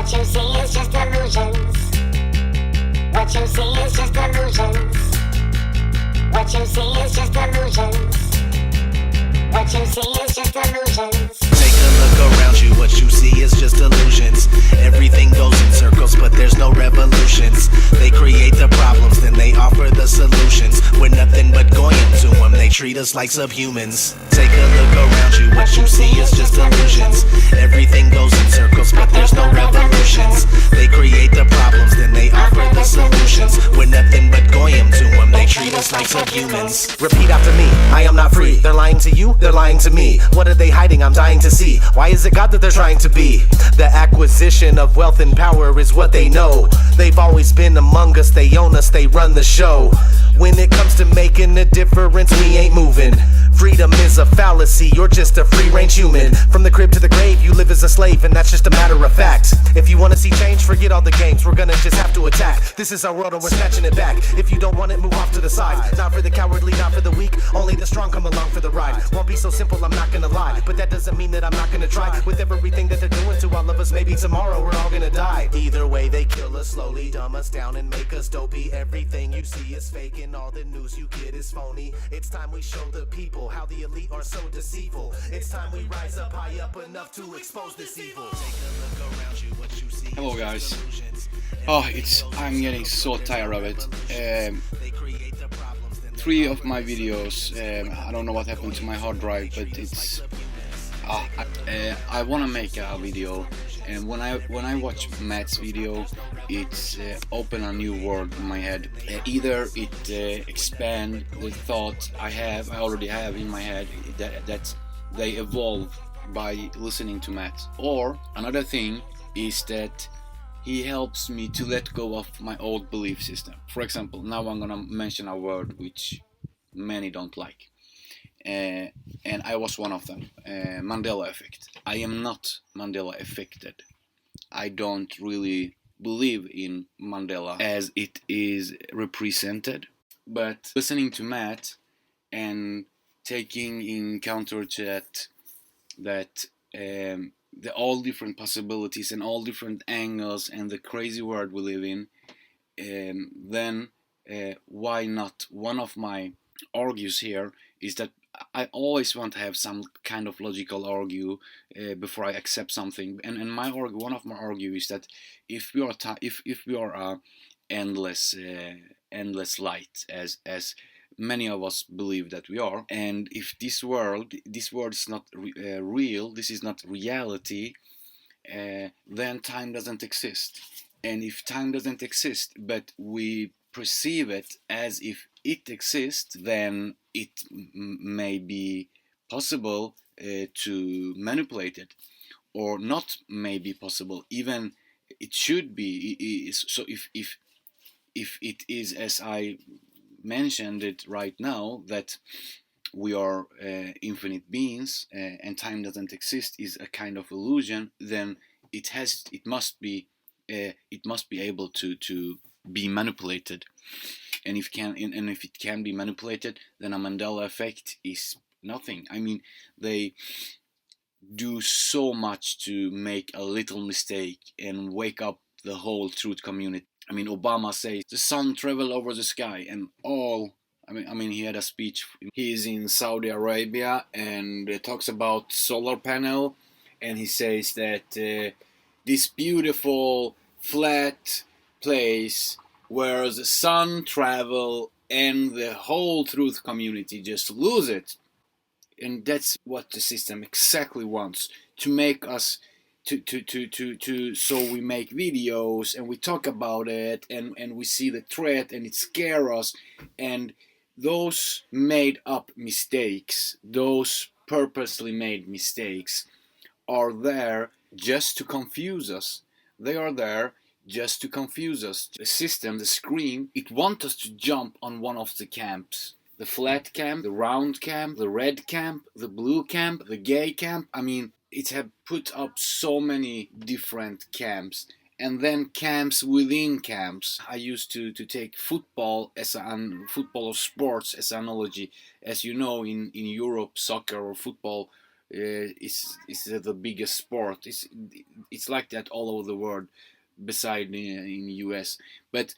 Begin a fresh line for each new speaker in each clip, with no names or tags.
What you see is just illusions. What you see is just illusions. What you see is just illusions. What you see is just illusions.
Take a look around you, what you see is just illusions. Everything goes in circles, but there's no revolutions. They create the problems, then they offer the solutions. We're nothing but goyim to them, they treat us like subhumans. Take a look around you, what you see is just illusions. Everything goes in circles, but there's no revolutions. They create the problems, then they offer the solutions. We're nothing but goyim to them, they treat us like subhumans. Repeat after me, I am not free. They're lying to you, they're lying to me. What are they hiding? I'm dying to see. Why is it God that they're trying to be? The acquisition of wealth and power is what they know. They've always been among us, they own us, they run the show. When it comes to making a difference, we ain't moving. Freedom is a fallacy, you're just a free-range human. From the crib to the grave, you live as a slave, and that's just a matter of fact. If you wanna see change, forget all the games, we're gonna just have to attack. This is our world and we're snatching it back. If you don't want it, move off to the side. Not for the cowardly, not for the weak, only the strong come along for the ride. Won't be so simple, I'm not gonna lie, but that doesn't mean that I'm not gonna try. With everything that they're doing to all of us, maybe tomorrow we're all gonna die. Either way, they kill us slowly, dumb us down and make us dopey. Everything you see is fake and all the news you get is phony. It's time we show the people how the elite are so deceitful. It's time we rise up high up enough to expose this evil. Take a look around you, what you see.
Hello guys. I'm getting so tired of it. 3 of my videos, I don't know what happened to my hard drive, but it's I want to make a video, and when I watch Matt's video, it's open a new world in my head. Either it expand the thought I already have in my head, that they evolve by listening to Matt, or another thing is that he helps me to let go of my old belief system. For example, now I'm gonna mention a word which many don't like, and I was one of them. Mandela effect. I am not Mandela affected. I don't really believe in Mandela as it is represented, but listening to Matt and taking in counter to that all different possibilities and all different angles and the crazy world we live in, then why not? One of my argues here is that I always want to have some kind of logical argue before I accept something, and one of my argue is that if we are a endless light, as many of us believe that we are, and if this world is not real, this is not reality, then time doesn't exist. And if time doesn't exist, but we perceive it as if it exists, then it may be possible to manipulate it, or not may be possible, even it should be. So if it is as I mentioned it right now, that we are infinite beings and time doesn't exist is a kind of illusion, then it must be able to be manipulated. And if it can be manipulated, then a Mandela effect is nothing. I mean, they do so much to make a little mistake and wake up the whole truth community. I mean, Obama says the sun travel over the sky, and all. I mean, he had a speech. He is in Saudi Arabia and talks about solar panel, and he says that this beautiful flat place where the sun travel and the whole truth community just lose it. And that's what the system exactly wants, to make us so we make videos and we talk about it, and we see the threat and it scares us, and those made up mistakes, those purposely made mistakes are there just to confuse us. They are there just to confuse us. The system, the screen, it wants us to jump on one of the camps. The flat camp, the round camp, the red camp, the blue camp, the gay camp. I mean, it have put up so many different camps, and then camps within camps. I used to take football football or sports as an analogy. As you know, in Europe, soccer or football is the biggest sport. It's like that all over the world, beside in US. But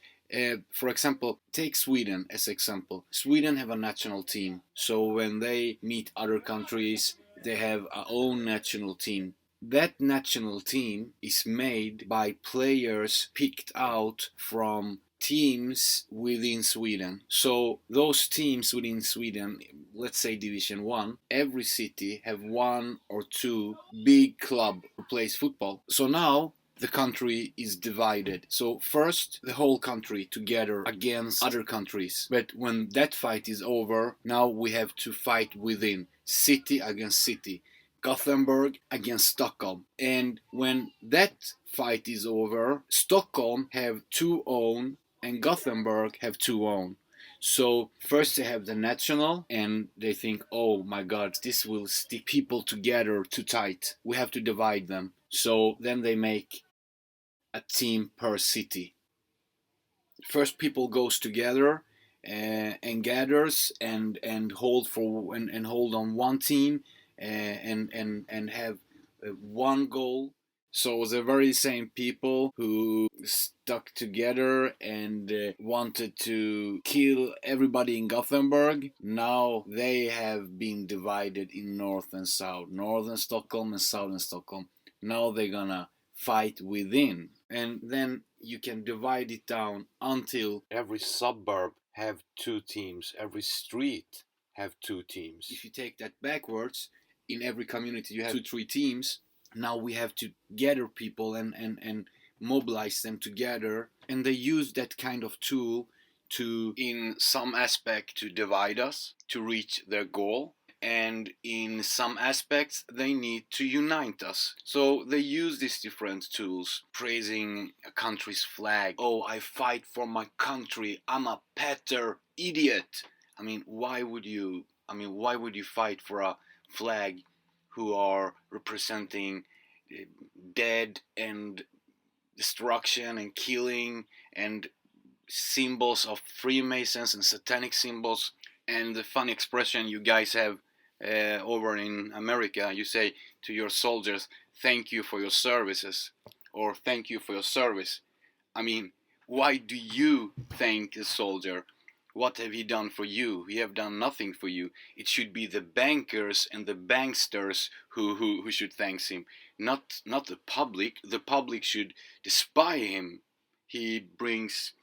for example, take Sweden as example. Sweden have a national team, so when they meet other countries, they have a own national team. That national team is made by players picked out from teams within Sweden. So those teams within Sweden, let's say Division 1, every city have one or two big club who plays football. So now the country is divided. So first the whole country together against other countries. But when that fight is over, now we have to fight within, city against city. Gothenburg against Stockholm. And when that fight is over, Stockholm have two own and Gothenburg have two own. So first they have the national and they think, oh my god, this will stick people together too tight. We have to divide them. So then they make a team per city. First people goes together and gathers and hold on one team and have one goal. So the very same people who stuck together and wanted to kill everybody in Gothenburg, now they have been divided in north and south, northern Stockholm and southern Stockholm. Now they're gonna fight within, and then you can divide it down until every suburb have two teams, every street have two teams. If you take that backwards, in every community you have 2-3 teams. Now we have to gather people and mobilize them together, and they use that kind of tool to, in some aspect, to divide us to reach their goal, and in some aspects they need to unite us. So they use these different tools, praising a country's flag. Oh, I fight for my country, I'm a better idiot. Why would you fight for a flag who are representing dead and destruction and killing and symbols of Freemasons and satanic symbols? And the funny expression you guys have over in America, you say to your soldiers, thank you for your services, or thank you for your service. Why do you thank the soldier? What have he done for you? He have done nothing for you. It should be the bankers and the banksters who should thank him, not the public. The public should despise him. He brings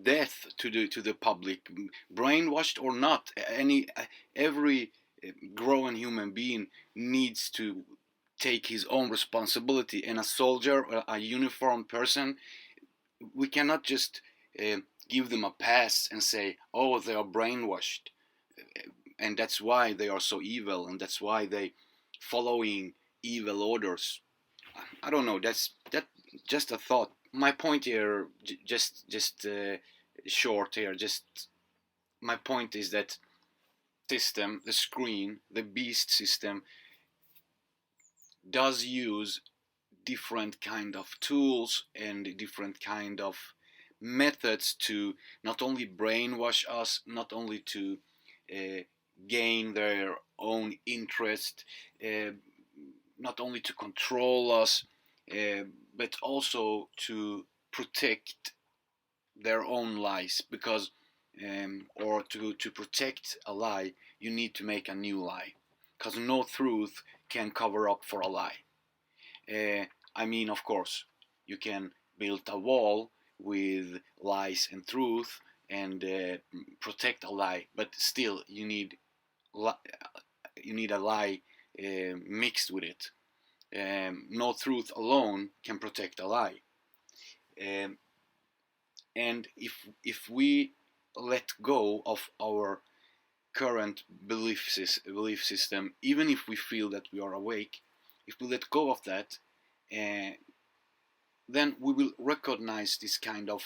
death to the public, brainwashed or not. Every growing human being needs to take his own responsibility. And a soldier, a uniformed person, we cannot just give them a pass and say, oh, they are brainwashed, and that's why they are so evil, and that's why they following evil orders. I don't know. That's just a thought. My point here, just short here. Just my point is that system, the screen, the beast system, does use different kind of tools and different kind of methods to not only brainwash us, not only to gain their own interest, not only to control us, but also to protect their own lies. Because or to protect a lie, you need to make a new lie, because no truth can cover up for a lie. Of course, you can build a wall with lies and truth and protect a lie, but still you need a lie mixed with it. No truth alone can protect a lie. And if we let go of our current belief system, even if we feel that we are awake, if we let go of that, then we will recognize this kind of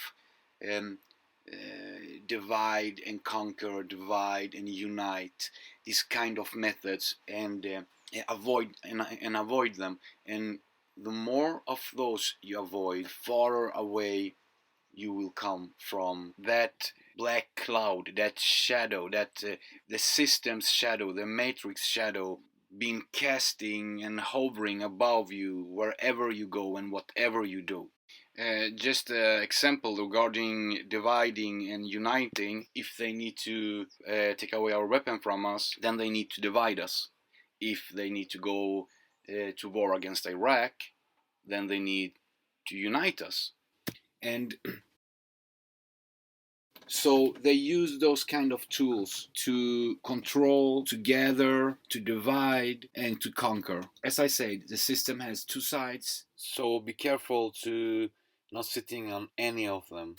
divide and conquer, divide and unite, these kind of methods, and avoid them. And the more of those you avoid, farther away you will come from that black cloud, that shadow, that the system's shadow, the matrix shadow been casting and hovering above you wherever you go and whatever you do. Just an example regarding dividing and uniting. If they need to take away our weapon from us, then they need to divide us. If they need to go to war against Iraq, then they need to unite us. And so they use those kind of tools to control, to gather, to divide, and to conquer. As I said, the system has two sides, so be careful to not sitting on any of them.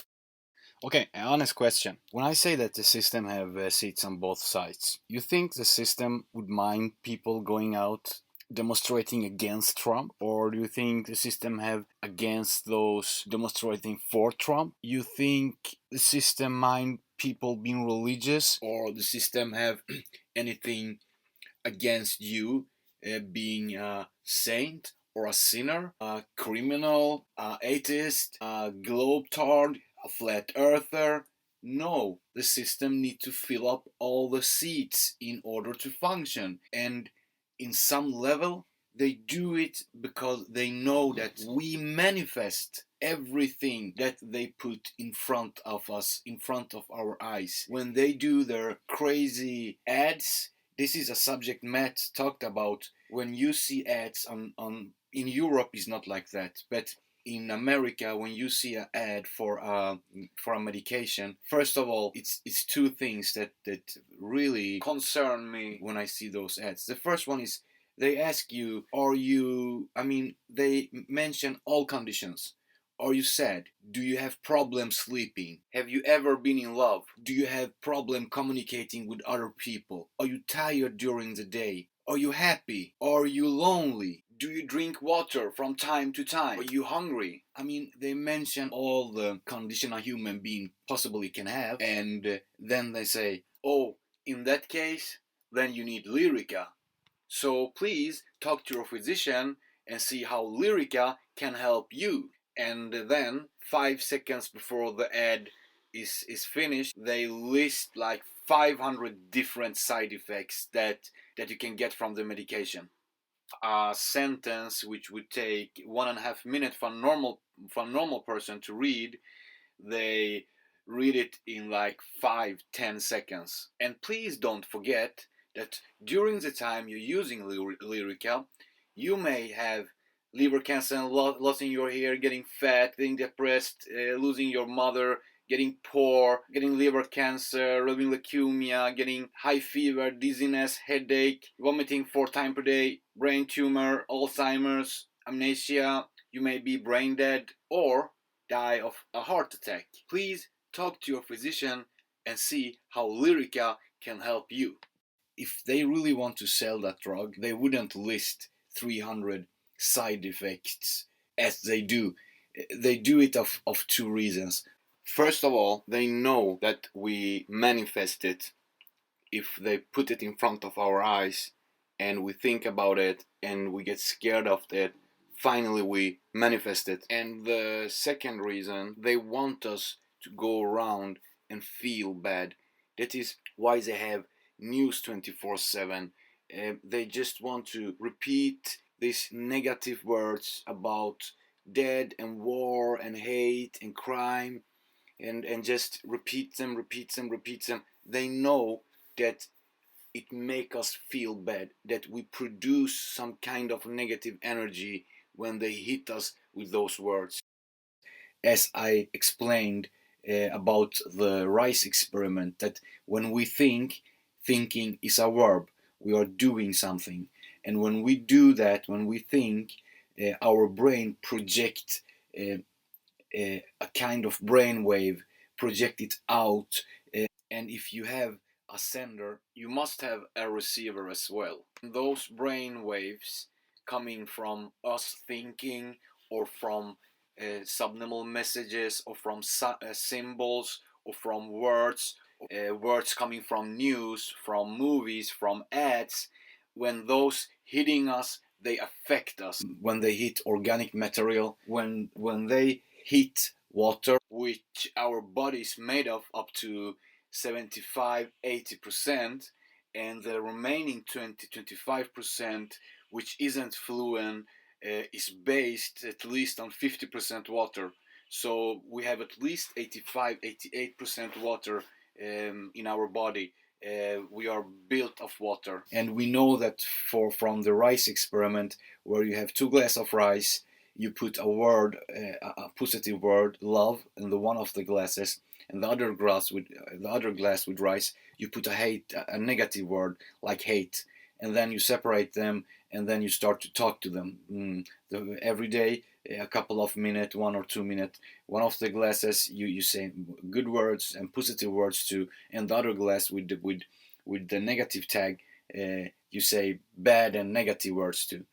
Okay, an honest question. When I say that the system have seats on both sides, you think the system would mind people going out demonstrating against Trump, or do you think the system have against those demonstrating for Trump? You think the system mind people being religious, or the system have anything against you being a saint or a sinner, a criminal, a atheist, a globe-tard, a flat earther? No, the system needs to fill up all the seats in order to function, and in some level they do it because they know that we manifest everything that they put in front of us, in front of our eyes. When they do their crazy ads, this is a subject Matt talked about. When you see ads on in Europe is not like that, but in America, when you see an ad for a medication, first of all, it's two things that really concern me when I see those ads. The first one is they ask you, they mention all conditions. Are you sad? Do you have problems sleeping? Have you ever been in love? Do you have problem communicating with other people? Are you tired during the day? Are you happy? Are you lonely? Do you drink water from time to time? Are you hungry? They mention all the condition a human being possibly can have, and then they say, oh, in that case, then you need Lyrica. So please talk to your physician and see how Lyrica can help you. And then 5 seconds before the ad is finished, they list like 500 different side effects that you can get from the medication. A sentence which would take 1.5 minutes for a normal person to read, they read it in like 5-10 seconds. And please don't forget that during the time you're using Lyrica, you may have liver cancer, losing your hair, getting fat, getting depressed, losing your mother, getting poor, getting liver cancer, having leukemia, getting high fever, dizziness, headache, vomiting 4 times per day, brain tumor, Alzheimer's, amnesia. You may be brain dead or die of a heart attack. Please talk to your physician and see how Lyrica can help you. If they really want to sell that drug, they wouldn't list 300 side effects as they do. They do it of 2 reasons. First of all, they know that we manifest it if they put it in front of our eyes and we think about it and we get scared of it. Finally, we manifest it. And the second reason, they want us to go around and feel bad. That is why they have news 24/7. They just want to repeat these negative words about death and war and hate and crime, and just repeat them. They know that it makes us feel bad, that we produce some kind of negative energy when they hit us with those words. As I explained about the rice experiment, that when we think, thinking is a verb. We are doing something. And when we do that, when we think, our brain projects a kind of brain wave, project it out. And if you have a sender, you must have a receiver as well. Those brain waves coming from us thinking, or from subliminal messages, or from symbols, or from words, words coming from news, from movies, from ads, when those hitting us, they affect us. When they hit organic material, when they hit water, which our body is made of up to 75-80%, and the remaining 20-25%, which isn't fluent, is based at least on 50% water. So we have at least 85-88% water in our body. We are built of water, and we know that from the rice experiment, where you have 2 glasses of rice, you put a word, a positive word, love, in the one of the glasses, and the other glass with rice, you put a negative word like hate, and then you separate them, and then you start to talk to them every day, a couple of minutes, 1 or 2 minutes. One of the glasses you say good words and positive words to, and the other glass with the negative tag, you say bad and negative words to.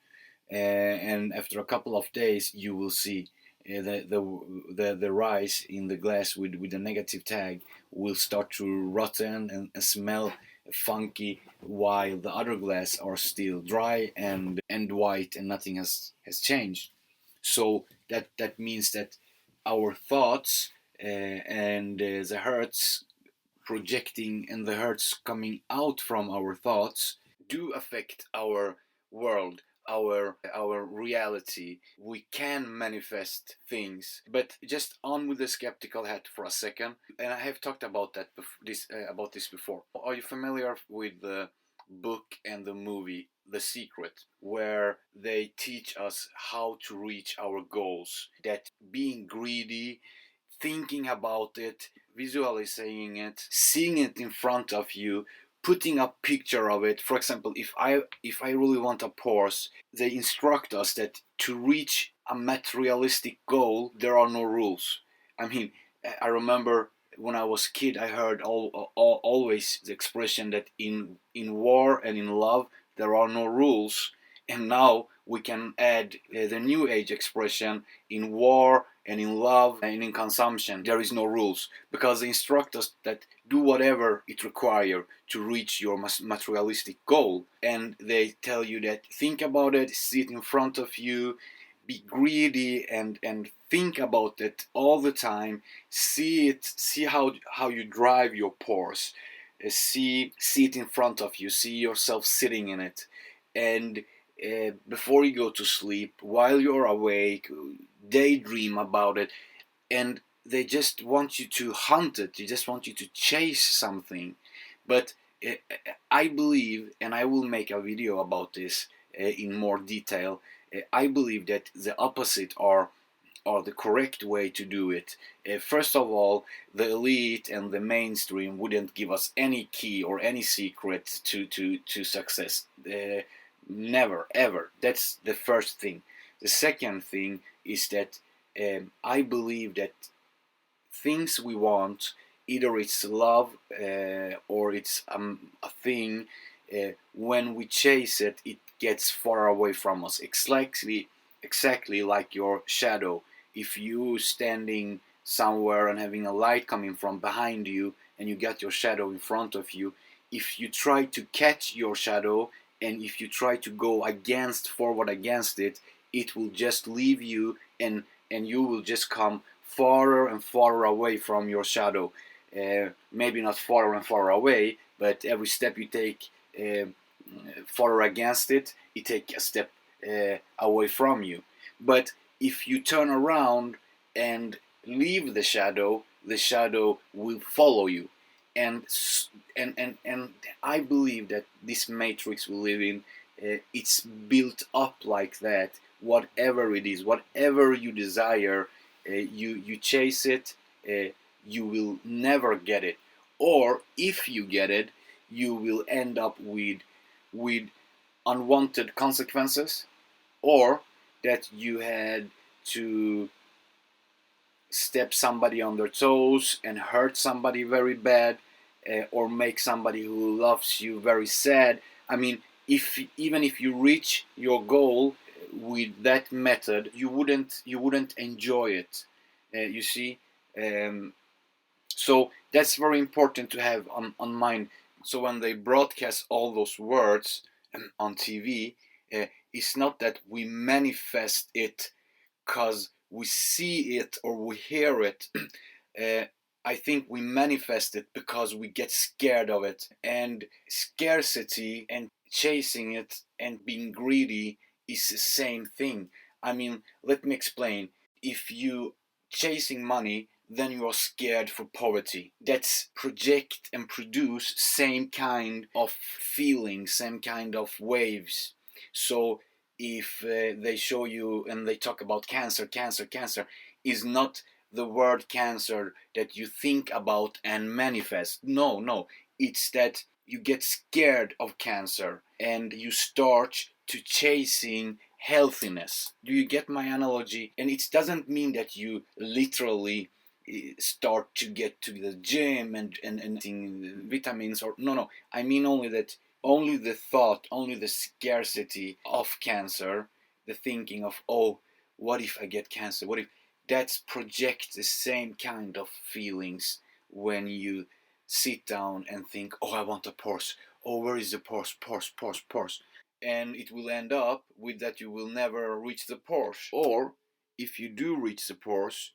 And after a couple of days, you will see the rice in the glass with the negative tag will start to rotten and smell funky, while the other glass are still dry and white, and nothing has changed. So that means that our thoughts and the hertz projecting and the hertz coming out from our thoughts do affect our world, our reality. We can manifest things, but just on with the skeptical hat for a second. And I have talked about about this before. Are you familiar with the book and the movie The Secret, where they teach us how to reach our goals? That being greedy, thinking about it, visualizing it, seeing it in front of you, putting a picture of it. For example, if I really want a Porsche, they instruct us that to reach a materialistic goal, there are no rules. I mean, I remember when I was a kid, I heard always the expression that in war and in love there are no rules, and now we can add the new age expression: in war and in love and in consumption there is no rules, because they instruct us that do whatever it requires to reach your materialistic goal, and they tell you that think about it, see it in front of you, be greedy and think about it all the time, see how you drive your Porsche, see it in front of you, see yourself sitting in it, and before you go to sleep, while you're awake, daydream about it, and they just want you to hunt it, they just want you to chase something. But I believe, and I will make a video about this in more detail, I believe that the opposite are the correct way to do it. First of all, the elite and the mainstream wouldn't give us any key or any secret to success. Never, ever. That's the first thing. The second thing is that I believe that things we want, either it's love or it's a thing, when we chase it, it gets far away from us. Exactly like your shadow. If you standing somewhere and having a light coming from behind you, and you got your shadow in front of you, if you try to catch your shadow, and if you try to go forward against it, it will just leave you, and you will just come farther and farther away from your shadow. Maybe not farther and farther away, but every step you take farther against it, it takes a step away from you. But if you turn around and leave the shadow will follow you. And I believe that this matrix we live in, it's built up like that. Whatever it is, whatever you desire, you chase it, you will never get it. Or if you get it, you will end up with unwanted consequences, or that you had to step somebody on their toes and hurt somebody very bad, or make somebody who loves you very sad. I mean, even if you reach your goal with that method, you wouldn't enjoy it. You see, so that's very important to have on mind. So when they broadcast all those words on TV, it's not that we manifest it because we see it or we hear it. I think we manifest it because we get scared of it. And scarcity and chasing it and being greedy is the same thing. I mean, let me explain. If you chasing money, then you are scared for poverty. That's project and produce same kind of feelings, same kind of waves. So if they show you and they talk about cancer, cancer is not the word cancer that you think about and manifest. No, it's that you get scared of cancer and you start to chasing healthiness. Do you get my analogy? And it doesn't mean that you literally start to get to the gym and vitamins or no. I mean only that only the thought, only the scarcity of cancer, the thinking of, oh, what if I get cancer? What if that projects the same kind of feelings when you sit down and think, oh, I want a Porsche. Oh, where is the Porsche? And it will end up with that you will never reach the Porsche. Or if you do reach the Porsche,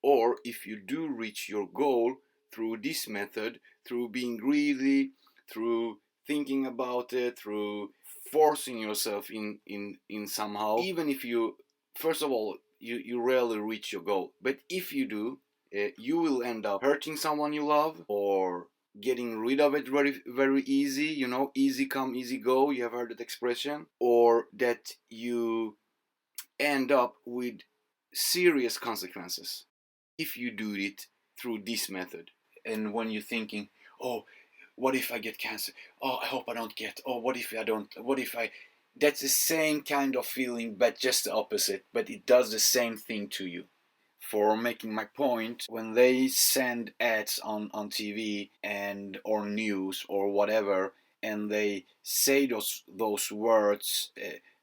or if you do reach your goal through this method, through being greedy, through thinking about it, through forcing yourself in somehow, even if you, first of all, you rarely reach your goal, but if you do, you will end up hurting someone you love or getting rid of it very easy, easy come easy go, you have heard that expression, or that you end up with serious consequences if you do it through this method. And when you're thinking, oh, what if I get cancer? Oh, I hope I don't get. Oh, what if I don't? What if I? That's the same kind of feeling, but just the opposite. But it does the same thing to you. For making my point, when they send ads on TV and or news or whatever, and they say those words,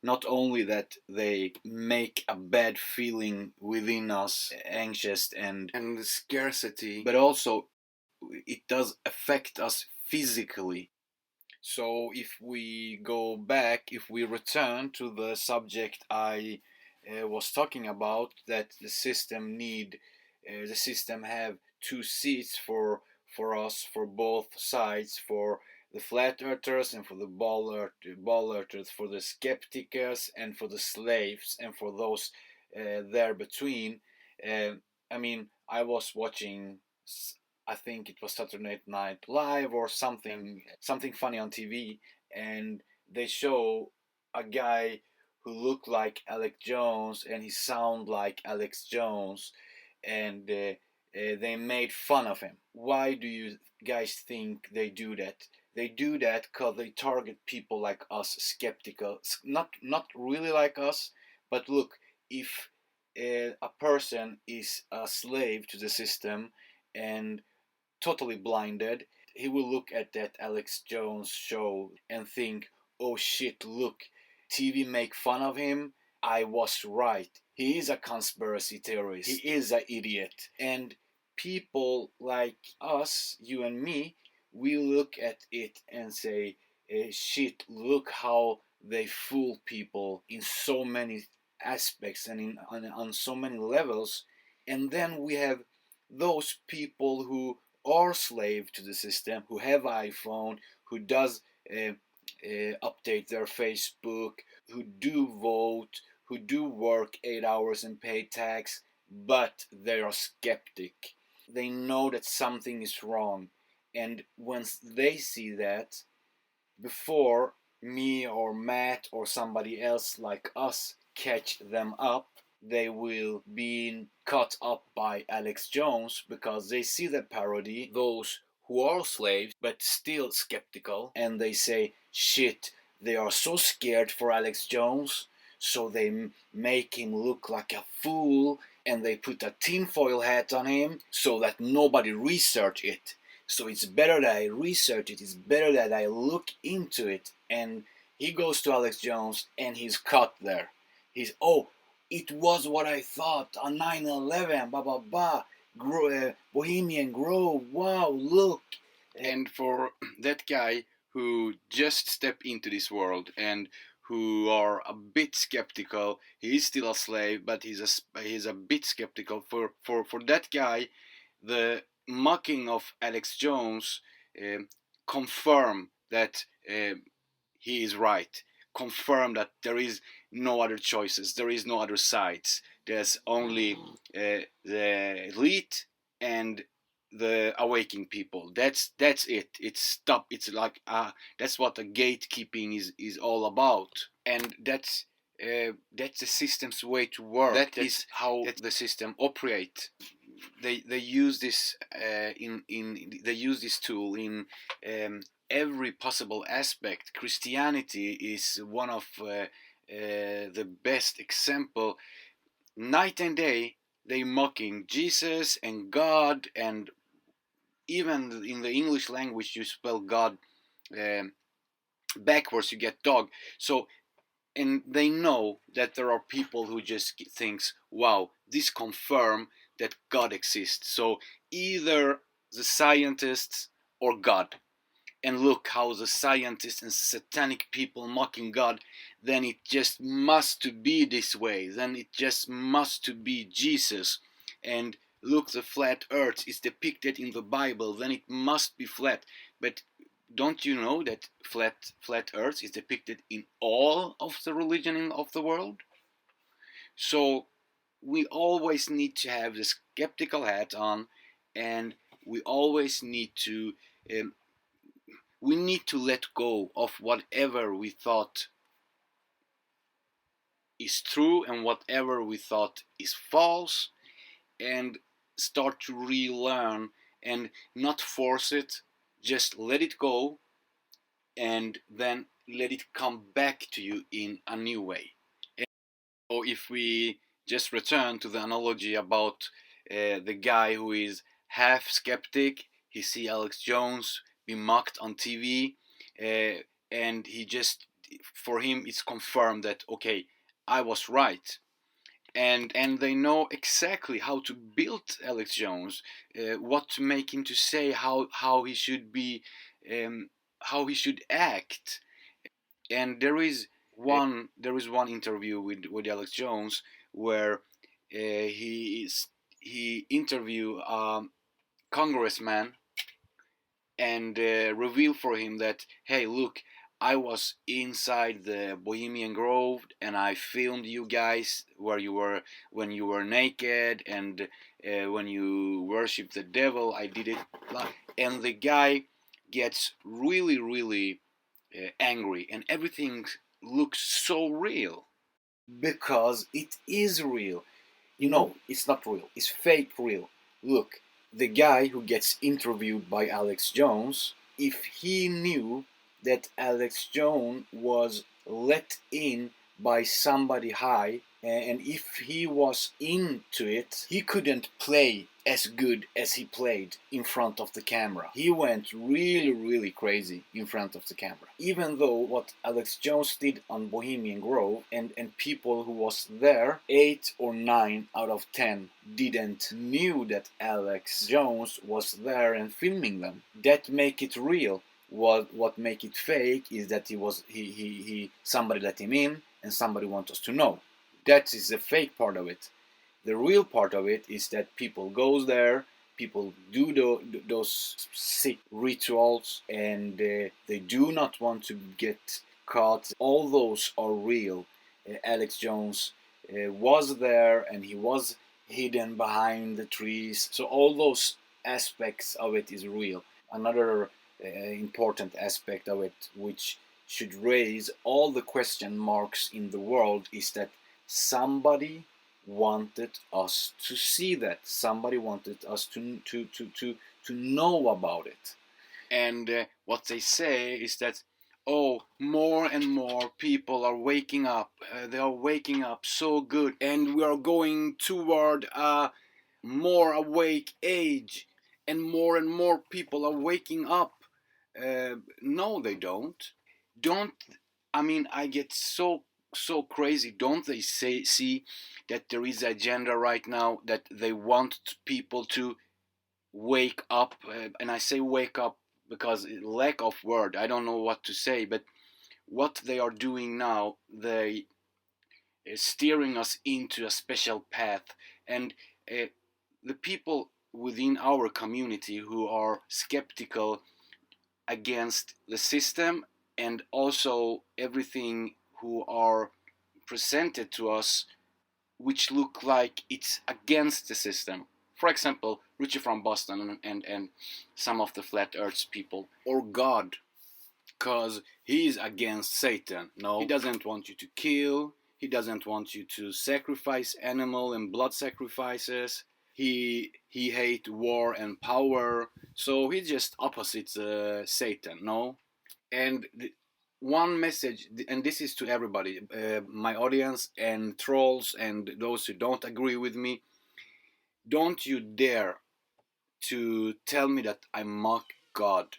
not only that they make a bad feeling within us, anxious and scarcity, but also it does affect us physically. So if we go back, if we return to the subject I was talking about, that the system have two seats for us, for both sides, for the flat earthers and for the ball earthers, for the skeptics and for the slaves and for those there between. I mean, I was watching, I think it was Saturday Night Live or something funny on TV, and they show a guy who looked like Alex Jones and he sound like Alex Jones, and they made fun of him. Why do you guys think they do that? They do that because they target people like us, skeptical, not really like us, but look, if a person is a slave to the system and totally blinded, he will look at that Alex Jones show and think, oh shit, look, TV make fun of him. I was right. He is a conspiracy theorist. He is an idiot. And people like us, you and me, we look at it and say, shit, look how they fool people in so many aspects and on so many levels. And then we have those people who are slave to the system, who have iPhone, who does update their Facebook, who do vote, who do work 8 hours and pay tax, but they are skeptic. They know that something is wrong, and once they see that, before me or Matt or somebody else like us catch them up, they will be caught up by Alex Jones because they see the parody, those who are slaves but still skeptical, and they say, shit, they are so scared for Alex Jones, so they make him look like a fool and they put a tinfoil hat on him so that nobody research it. So it's better that I research it, it's better that I look into it. And he goes to Alex Jones and he's caught there. He's, oh, it was what I thought on 9/11, blah blah blah, Bohemian Grove, wow, look. And for that guy who just stepped into this world and who are a bit skeptical, he is still a slave, but he's a bit skeptical. For that guy, the mocking of Alex Jones confirm that he is right, confirm that there is no other choices, there is no other sides, there's only the elite and the awakening people. That's it. It's stop. It's like that's what the gatekeeping is all about, and that's the system's way to work. That is how the system operates. They use this they use this tool in every possible aspect. Christianity is one of the best example. Night and day they mocking Jesus and God, and even in the English language you spell God backwards, you get dog. So, and they know that there are people who just thinks, wow, this confirm that God exists. So either the scientists or God. And look how the scientists and satanic people mocking God, then it just must to be this way. Then it just must to be Jesus. And look, the flat earth is depicted in the Bible, then it must be flat. But don't you know that flat earth is depicted in all of the religion of the world? So we always need to have the skeptical hat on, and we always need to let go of whatever we thought is true and whatever we thought is false, and start to relearn and not force it. Just let it go, and then let it come back to you in a new way. And so if we just return to the analogy about the guy who is half skeptic, he see Alex Jones be mocked on TV, and he just, for him it's confirmed that okay, I was right. And they know exactly how to build Alex Jones, what to make him to say, how he should be, how he should act. And there is one interview with Alex Jones where he interview a congressman and reveal for him that, hey, look, I was inside the Bohemian Grove and I filmed you guys where you were when you were naked and when you worship the devil. I did it, and the guy gets really angry, and everything looks so real because it is real. You know, it's not real. It's fake real. Look, the guy who gets interviewed by Alex Jones, if he knew that Alex Jones was let in by somebody high, and if he was into it, he couldn't play as good as he played in front of the camera. He went really crazy in front of the camera. Even though what Alex Jones did on Bohemian Grove, and people who was there, 8 or 9 out of 10 didn't knew that Alex Jones was there and filming them. That make it real. What make it fake is that he somebody let him in and somebody wants us to know. That is the fake part of it. The real part of it is that people goes there, people do those sick rituals, and they do not want to get caught. All those are real. Alex Jones was there and he was hidden behind the trees. So all those aspects of it is real. Another important aspect of it, which should raise all the question marks in the world, is that somebody wanted us to see that. Somebody wanted us to know about it. And what they say is that, oh, more and more people are waking up. They are waking up so good, and we are going toward a more awake age, and more people are waking up. No, they don't. I mean, I get so crazy. Don't they see that there is an agenda right now that they want people to wake up? And I say wake up because lack of word. I don't know what to say, but what they are doing now, they are steering us into a special path, and the people within our community who are skeptical against the system, and also everything who are presented to us which look like it's against the system. For example, Richie from Boston and some of the flat earth people, or God, because he is against Satan. No, he doesn't want you to kill, he doesn't want you to sacrifice animal and blood sacrifices. He hate war and power, so he's just opposite Satan. No, and one message, and this is to everybody, my audience and trolls and those who don't agree with me, don't you dare to tell me that I mock God.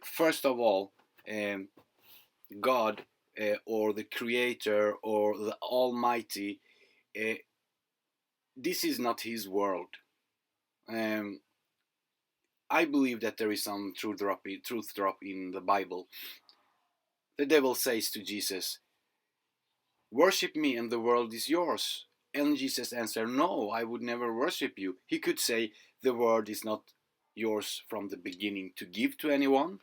First of all, God, or the Creator or the Almighty, this is not His world. I believe that there is some truth drop in the Bible. The devil says to Jesus, "Worship me and the world is yours." And Jesus answered, "No, I would never worship you." He could say, "The world is not yours from the beginning to give to anyone.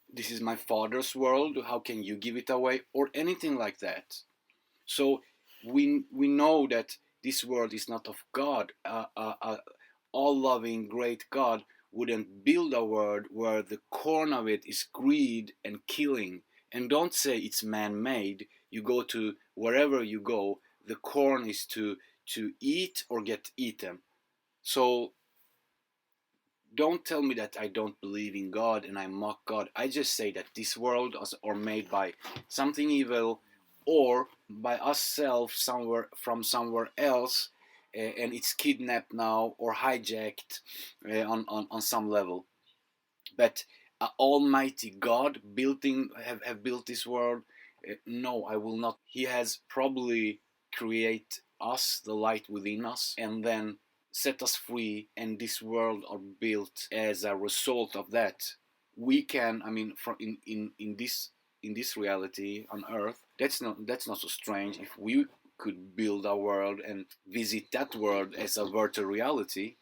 This is my Father's world. How can you give it away?" Or anything like that. So we know that this world is not of God. All-loving, great God wouldn't build a world where the core of it is greed and killing. And don't say it's man-made. You go to wherever you go, the core is to eat or get eaten. So don't tell me that I don't believe in God and I mock God. I just say that this world are made by something evil or by ourselves somewhere else, and it's kidnapped now or hijacked on some level. But Almighty God have built this world. No, I will not. He has probably create us, the light within us, and then set us free, and this world are built as a result of that. We can, I mean, in this reality on Earth, that's not so strange if we could build a world and visit that world as a virtual reality.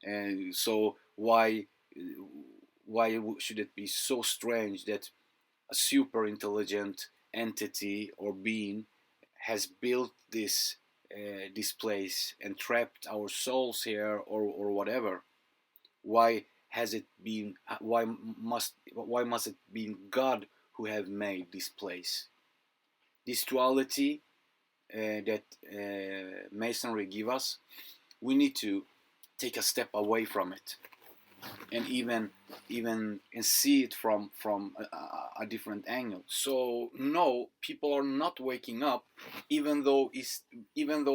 And so why should it be so strange that a super intelligent entity or being has built this place and trapped our souls here, or whatever? Why has it been? Why must it be God who have made this place? This duality that Masonry give us, we need to take a step away from it, and even and see it from a different angle. So no, people are not waking up, even though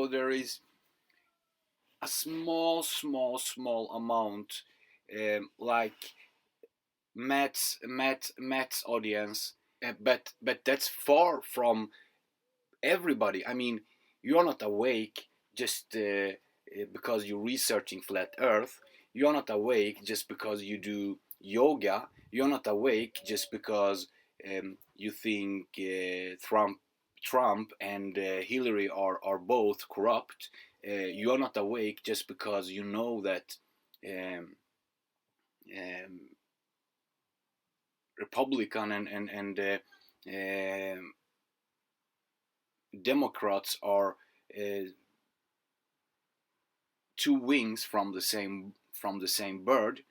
there is a small amount, like Matt's audience, but that's far from everybody. I mean, you're not awake just because you're researching flat Earth. You're not awake just because you do yoga. You're not awake just because you think Trump and Hillary are both corrupt. You're not awake just because you know that Republican and Democrats are two wings from the same bird,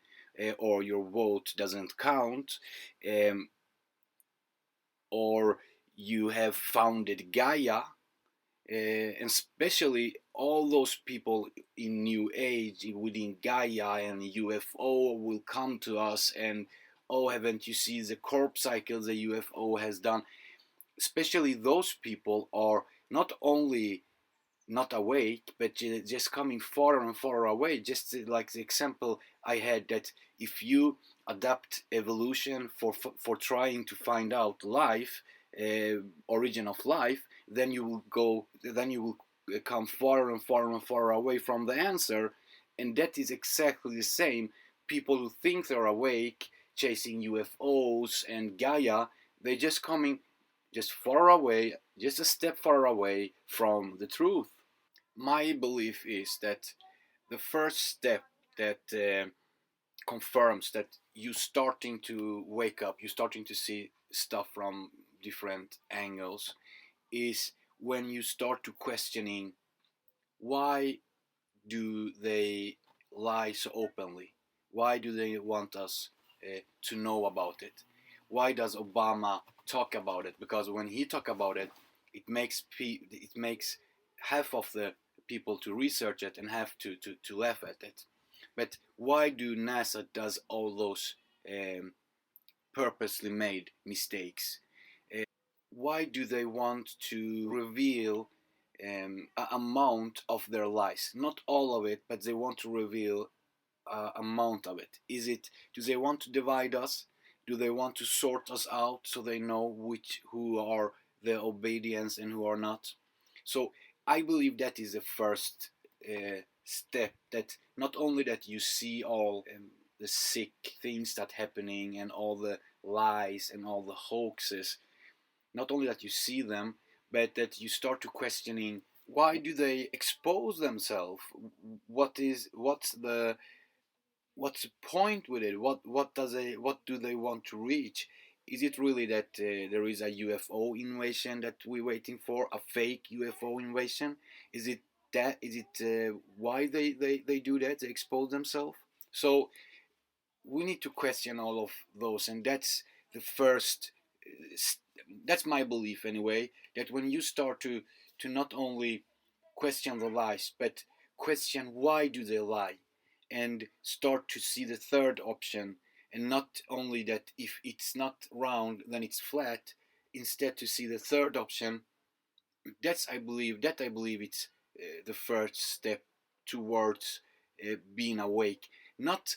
or your vote doesn't count, or you have founded Gaia, and especially all those people in New Age within Gaia and UFO will come to us and, oh, haven't you seen the corpse cycle the UFO has done? Especially those people are not only not awake, but just coming farther and farther away. Just like the example I had, that if you adapt evolution for trying to find out life, origin of life, then you will come farther and farther and farther away from the answer. And that is exactly the same. People who think they're awake, chasing UFOs and Gaia, they're just coming just far away, just a step far away from the truth. My belief is that the first step that confirms that you starting to wake up, you're starting to see stuff from different angles, is when you start to questioning why do they lie so openly? Why do they want us to know about it? Why does Obama talk about it? Because when he talk about it, it makes half of the people to research it and half to laugh at it. But why do NASA does all those purposely made mistakes? Why do they want to reveal an amount of their lies? Not all of it, but they want to reveal amount of it. Do they want to divide us? Do they want to sort us out so they know who are the obedience and who are not? So I believe that is the first step. That not only that you see all the sick things that happening and all the lies and all the hoaxes, not only that you see them, but that you start to questioning why do they expose themselves? What's the point with it? What do they want to reach? Is it really that there is a UFO invasion that we're waiting for, a fake UFO invasion? Is it why they do that? They expose themselves. So we need to question all of those, and that's the first. That's my belief anyway. That when you start to not only question the lies, but question why do they lie, and start to see the third option, and not only that if it's not round then it's flat, instead to see the third option. I believe it's the first step towards being awake. Not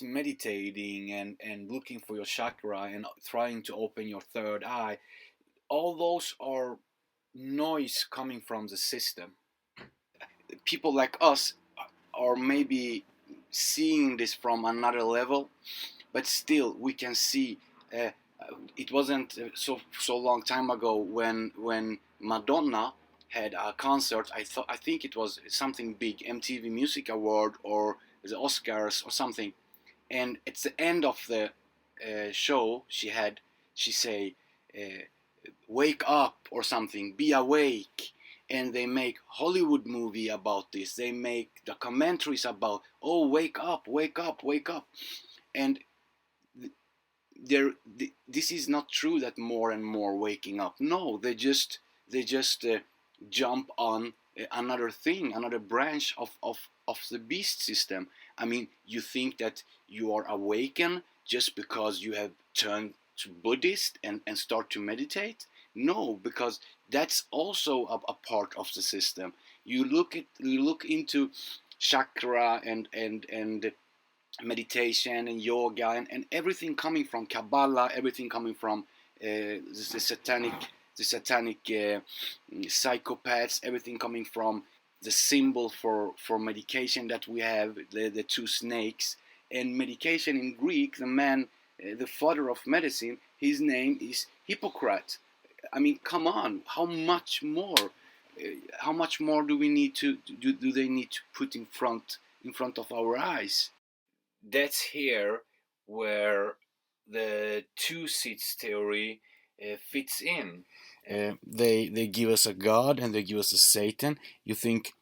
meditating and looking for your chakra and trying to open your third eye. All those are noise coming from the system. People like us are maybe seeing this from another level, but still we can see uh, it wasn't so long time ago when Madonna had a concert. I think it was something big, MTV Music Award or the Oscars or something. And at the end of the show, she say, uh, "Wake up" or something, "Be awake." And they make Hollywood movie about this. They make documentaries about, oh, wake up, wake up, wake up. And this is not true that more and more waking up. No, they just jump on another thing, another branch of the beast system. I mean, you think that you are awakened just because you have turned to Buddhist and start to meditate? No, because that's also a part of the system. You look into chakra and meditation and yoga and everything coming from Kabbalah, everything coming from the satanic psychopaths, everything coming from the symbol for medication that we have, the two snakes. And medication in Greek, the man, the father of medicine, his name is Hippocrates. I mean, come on, how much more do we need to do they need to put in front of our eyes? That's here where the two seats theory fits in. They give us a God and they give us a Satan. You think,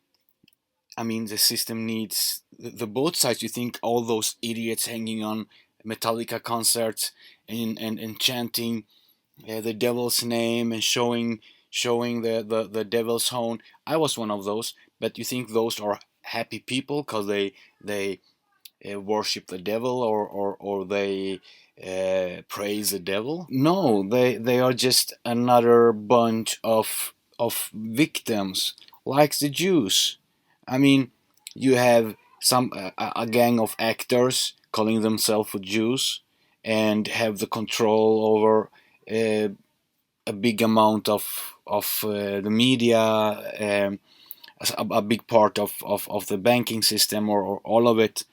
I mean, the system needs the both sides. You think all those idiots hanging on Metallica concerts and chanting the devil's name and showing the devil's horn. I was one of those, but you think those are happy people because they worship the devil or they praise the devil? No, they are just another bunch of victims, like the Jews. I mean, you have a gang of actors calling themselves Jews and have the control over uh, a big amount of the media, a big part of the banking system or all of it.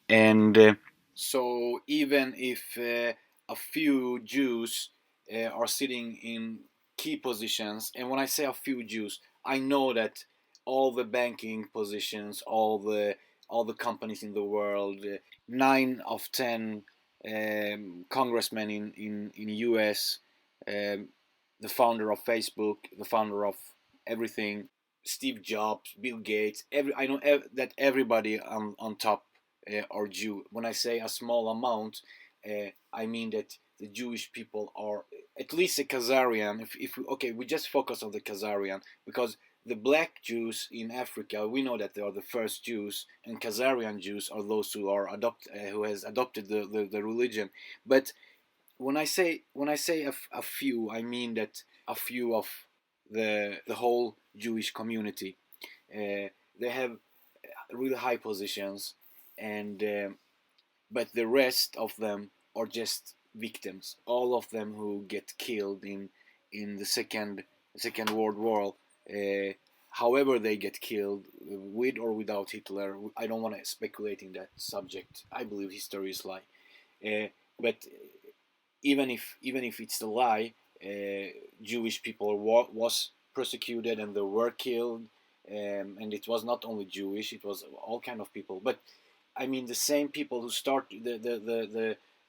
And so even if a few Jews are sitting in key positions, and when I say a few Jews, I know that all the banking positions, all the companies in the world. 9 of 10 congressmen in US, the founder of Facebook, the founder of everything, Steve Jobs, Bill Gates. I know that everybody on top are Jew. When I say a small amount, I mean that the Jewish people are at least a Khazarian. If okay, we just focus on the Khazarian, because the black Jews in Africa, we know that they are the first Jews, and Khazarian Jews are those who are who has adopted the religion. But when I say a few, I mean that a few of the whole Jewish community. They have really high positions, and but the rest of them are just victims. All of them who get killed in the Second World War. However they get killed, with or without Hitler, I don't want to speculate in that subject. I believe history is lie. But even if it's a lie, Jewish people was persecuted and they were killed, and it was not only Jewish; it was all kind of people. But I mean, the same people who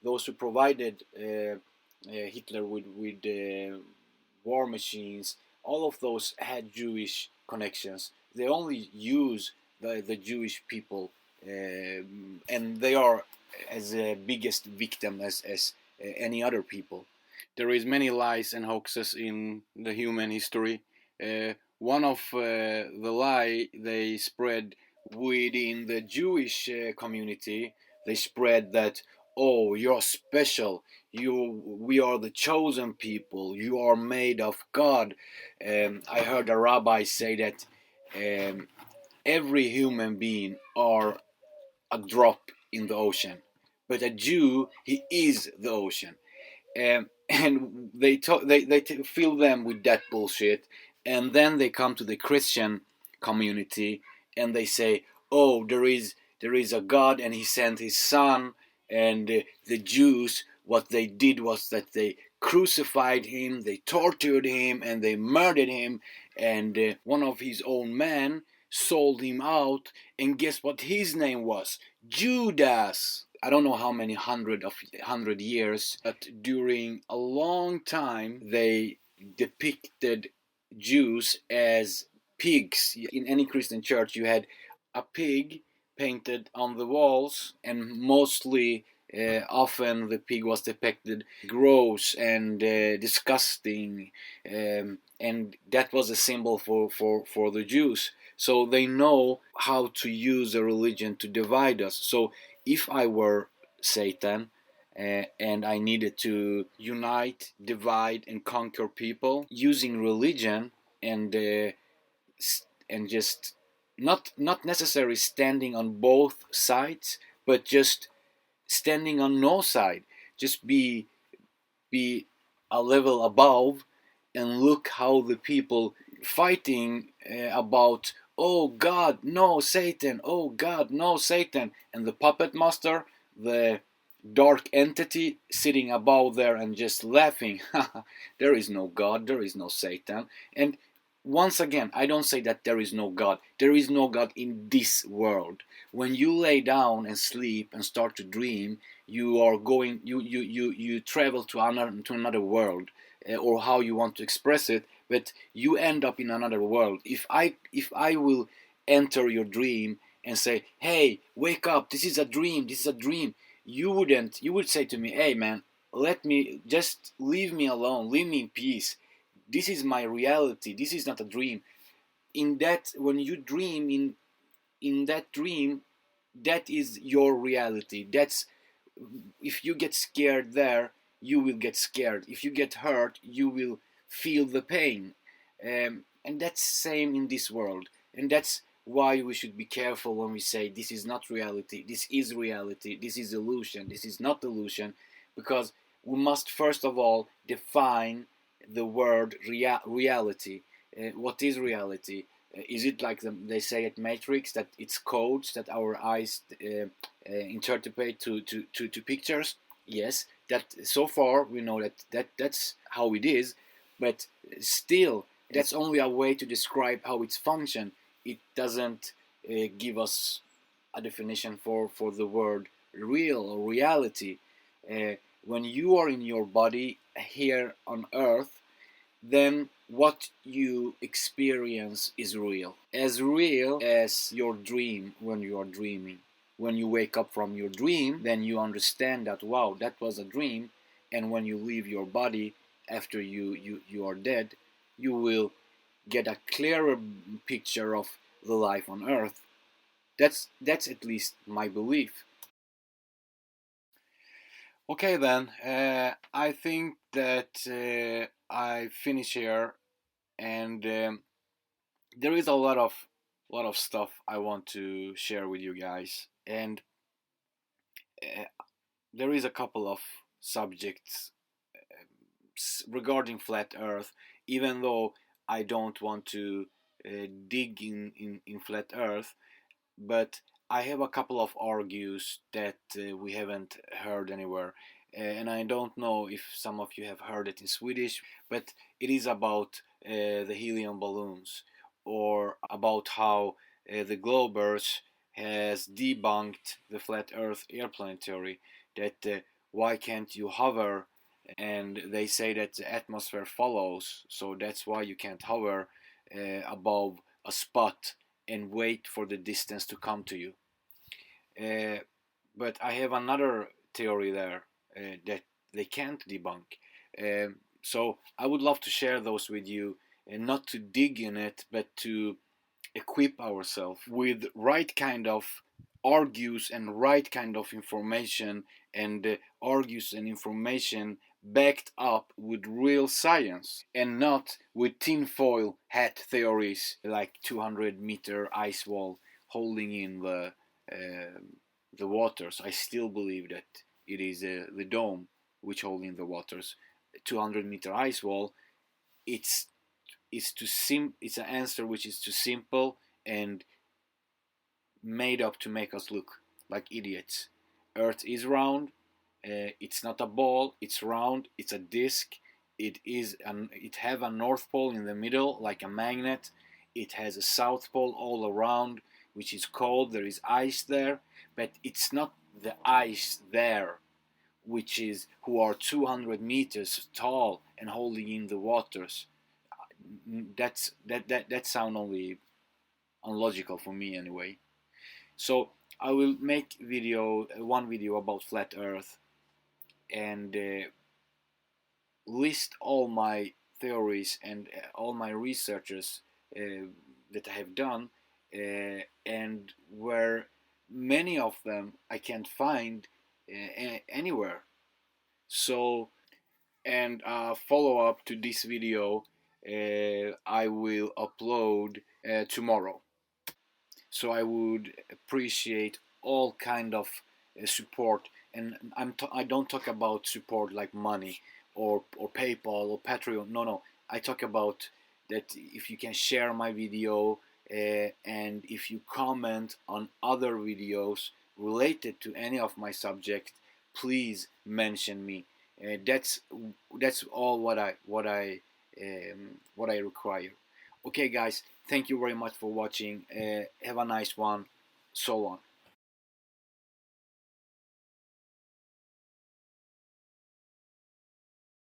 those who provided Hitler with war machines, all of those had Jewish connections. They only use the Jewish people, and they are as the biggest victim as any other people. There is many lies and hoaxes in the human history. One of the lie they spread within the Jewish community, they spread that, oh, you're special, we are the chosen people, you are made of God. I heard a rabbi say that every human being are a drop in the ocean, but a Jew, he is the ocean. And they fill them with that bullshit, and then they come to the Christian community and they say, oh, there is a God and he sent his son, and the Jews, what they did was that they crucified him, they tortured him, and they murdered him, and one of his own men sold him out, and guess what his name was? Judas. I don't know how many hundred years, but during a long time they depicted Jews as pigs. In any Christian church you had a pig painted on the walls, and mostly often the pig was depicted gross and disgusting, and that was a symbol for the Jews. So they know how to use a religion to divide us. So if I were Satan and I needed to unite, divide, and conquer people using religion, and just not necessarily standing on both sides, but just standing on no side, just be a level above, and look how the people fighting about, oh God, no Satan, oh God, no Satan, and the puppet master, the dark entity, sitting above there and just laughing. There is no God, there is no Satan. And once again, I don't say that there is no God. There is no God in this world. When you lay down and sleep and start to dream, you are going, you travel to another world, or how you want to express it, but you end up in another world. If I will enter your dream and say, hey, wake up, this is a dream, you would say to me, hey man, just leave me alone, leave me in peace. This is my reality, this is not a dream. In that, when you dream in that dream, that is your reality. That's, if you get scared there, you will get scared. If you get hurt, you will feel the pain. And that's same in this world. And that's why we should be careful when we say this is not reality, this is reality, this is illusion, this is not illusion, because we must first of all define the word reality. What is reality? Is it like they say at Matrix, that it's codes that our eyes interpret to pictures? Yes, that so far we know that's how it is, but still that's only a way to describe how it's function. it doesn't give us a definition for the word real or reality. When you are in your body here on earth, then what you experience is real as your dream when you are dreaming. When you wake up from your dream, then you understand that, wow, that was a dream. And when you leave your body after you are dead, you will get a clearer picture of the life on earth. That's at least my belief. Okay then, I think that I finish here, and there is a lot of stuff I want to share with you guys, and uh, there is a couple of subjects regarding flat Earth, even though I don't want to dig in flat Earth, but I have a couple of argues that we haven't heard anywhere. And I don't know if some of you have heard it in Swedish, but it is about the helium balloons, or about how the Globers has debunked the flat Earth airplane theory, that why can't you hover, and they say that the atmosphere follows, so that's why you can't hover above a spot and wait for the distance to come to you. But I have another theory there that they can't debunk. So I would love to share those with you, and not to dig in it, but to equip ourselves with right kind of argues and right kind of information, and argues and information backed up with real science, and not with tinfoil hat theories like 200-meter ice wall holding in the waters. I still believe that it is the dome which holding the waters. 200-meter ice wall, it's it's an answer which is too simple and made up to make us look like idiots. Earth is round. It's not a ball. It's round. It's a disc. It have a north pole in the middle like a magnet. It has a south pole all around, which is cold. There is ice there, but it's not the ice there, which is who are 200 meters tall and holding in the waters. That sound only unlogical for me anyway. So I will make one video about flat Earth, and list all my theories and all my researches that I have done, and where many of them I can't find anywhere. So, and follow up to this video I will upload tomorrow. So I would appreciate all kind of support, and I don't talk about support like money or PayPal or Patreon. No, I talk about that if you can share my video, and if you comment on other videos related to any of my subject, please mention me. That's all what I require. Okay, guys, thank you very much for watching. Have a nice one. So long.